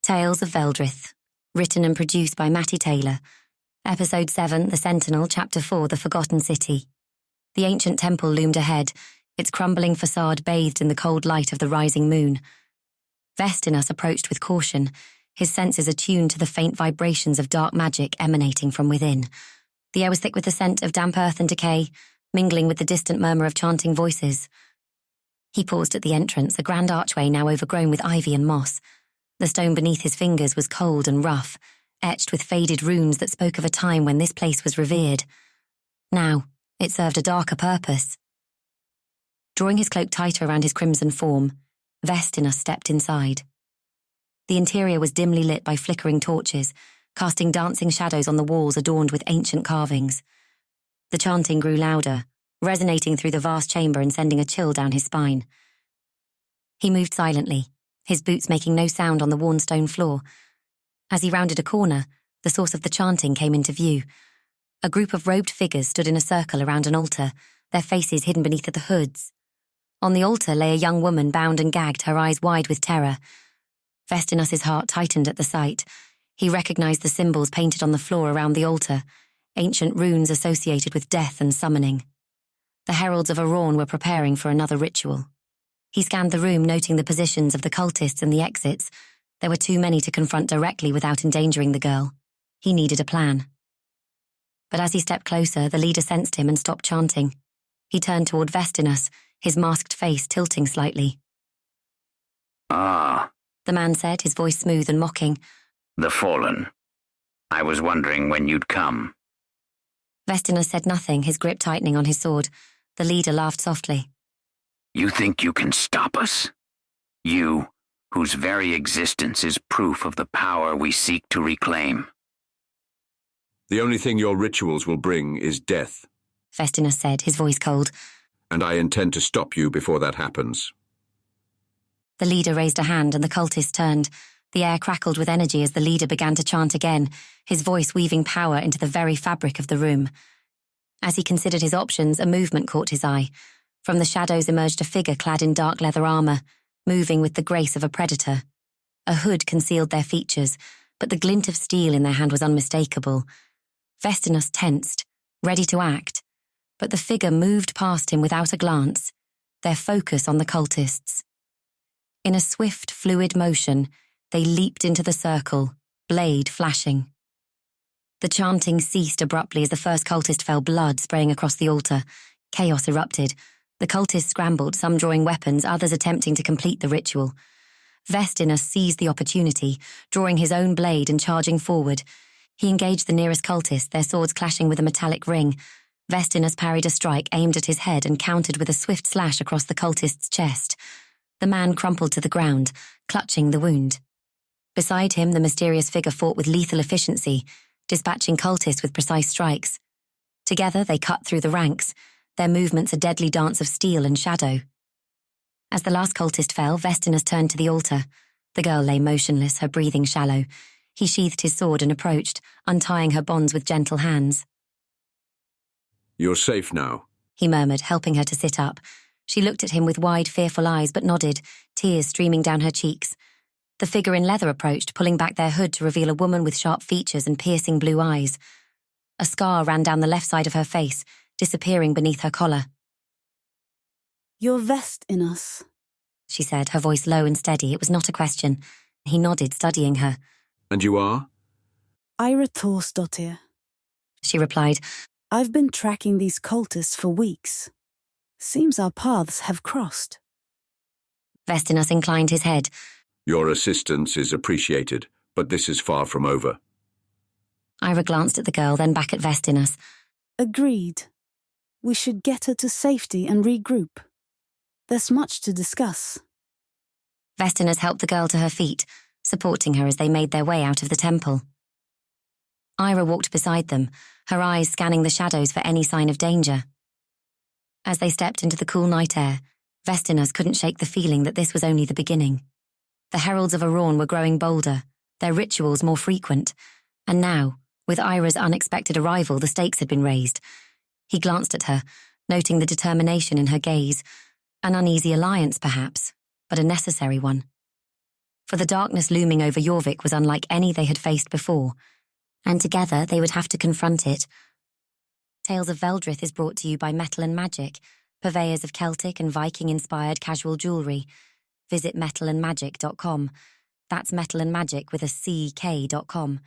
Tales of Veldrith, written and produced by Matty Taylor. Episode 7, The Sentinel, Chapter 4, The Forgotten City. The ancient temple loomed ahead, its crumbling facade bathed in the cold light of the rising moon. Vestinus approached with caution, his senses attuned to the faint vibrations of dark magic emanating from within. The air was thick with the scent of damp earth and decay, mingling with the distant murmur of chanting voices. He paused at the entrance, a grand archway now overgrown with ivy and moss. The stone beneath his fingers was cold and rough, etched with faded runes that spoke of a time when this place was revered. Now, it served a darker purpose. Drawing his cloak tighter around his crimson form, Vestinus stepped inside. The interior was dimly lit by flickering torches, casting dancing shadows on the walls adorned with ancient carvings. The chanting grew louder, resonating through the vast chamber and sending a chill down his spine. He moved silently, his boots making no sound on the worn stone floor. As he rounded a corner, the source of the chanting came into view. A group of robed figures stood in a circle around an altar, their faces hidden beneath the hoods. On the altar lay a young woman bound and gagged, her eyes wide with terror. Vestinus's heart tightened at the sight. He recognized the symbols painted on the floor around the altar, ancient runes associated with death and summoning. The Heralds of Arawn were preparing for another ritual. He scanned the room, noting the positions of the cultists and the exits. There were too many to confront directly without endangering the girl. He needed a plan. But as he stepped closer, the leader sensed him and stopped chanting. He turned toward Vestinus, his masked face tilting slightly. "Ah," the man said, his voice smooth and mocking. "The Fallen. I was wondering when you'd come." Vestinus said nothing, his grip tightening on his sword. The leader laughed softly. "You think you can stop us? You, whose very existence is proof of the power we seek to reclaim." "The only thing your rituals will bring is death," Vestinus said, his voice cold. "and I intend to stop you before that happens." The leader raised a hand and the cultists turned. The air crackled with energy as the leader began to chant again, his voice weaving power into the very fabric of the room. As he considered his options, a movement caught his eye. From the shadows emerged a figure clad in dark leather armor, moving with the grace of a predator. A hood concealed their features, but the glint of steel in their hand was unmistakable. Vestinus tensed, ready to act, but the figure moved past him without a glance, their focus on the cultists. In a swift, fluid motion, they leaped into the circle, blade flashing. The chanting ceased abruptly as the first cultist fell, blood spraying across the altar. Chaos erupted. The cultists scrambled, some drawing weapons, others attempting to complete the ritual. Vestinus seized the opportunity, drawing his own blade and charging forward. He engaged the nearest cultist, their swords clashing with a metallic ring. Vestinus parried a strike aimed at his head and countered with a swift slash across the cultist's chest. The man crumpled to the ground, clutching the wound. Beside him, the mysterious figure fought with lethal efficiency, dispatching cultists with precise strikes. Together, they cut through the ranks, their movements a deadly dance of steel and shadow. As the last cultist fell, Vestinus turned to the altar. The girl lay motionless, her breathing shallow. He sheathed his sword and approached, untying her bonds with gentle hands. "You're safe now," he murmured, helping her to sit up. She looked at him with wide, fearful eyes, but nodded, tears streaming down her cheeks. The figure in leather approached, pulling back their hood to reveal a woman with sharp features and piercing blue eyes. A scar ran down the left side of her face, disappearing beneath her collar. "You're Vestinus," she said, her voice low and steady. It was not a question. He nodded, studying her. "And you are?" "Ira Thorsdottir," she replied. "I've been tracking these cultists for weeks. Seems our paths have crossed." Vestinus inclined his head. "Your assistance is appreciated, but this is far from over." Ira glanced at the girl, then back at Vestinus. "Agreed. We should get her to safety and regroup. There's much to discuss." Vestinus helped the girl to her feet, supporting her as they made their way out of the temple. Ira walked beside them, her eyes scanning the shadows for any sign of danger. As they stepped into the cool night air, Vestinus couldn't shake the feeling that this was only the beginning. The Heralds of Arawn were growing bolder, their rituals more frequent, and now, with Ira's unexpected arrival, the stakes had been raised. He glanced at her, noting the determination in her gaze, an uneasy alliance perhaps, but a necessary one. for the darkness looming over Jorvik was unlike any they had faced before, and together they would have to confront it. Tales of Veldrith is brought to you by Metal and Magic, purveyors of Celtic and Viking-inspired casual jewellery. Visit metalandmagic.com. That's Metal and Magic with a CK.com.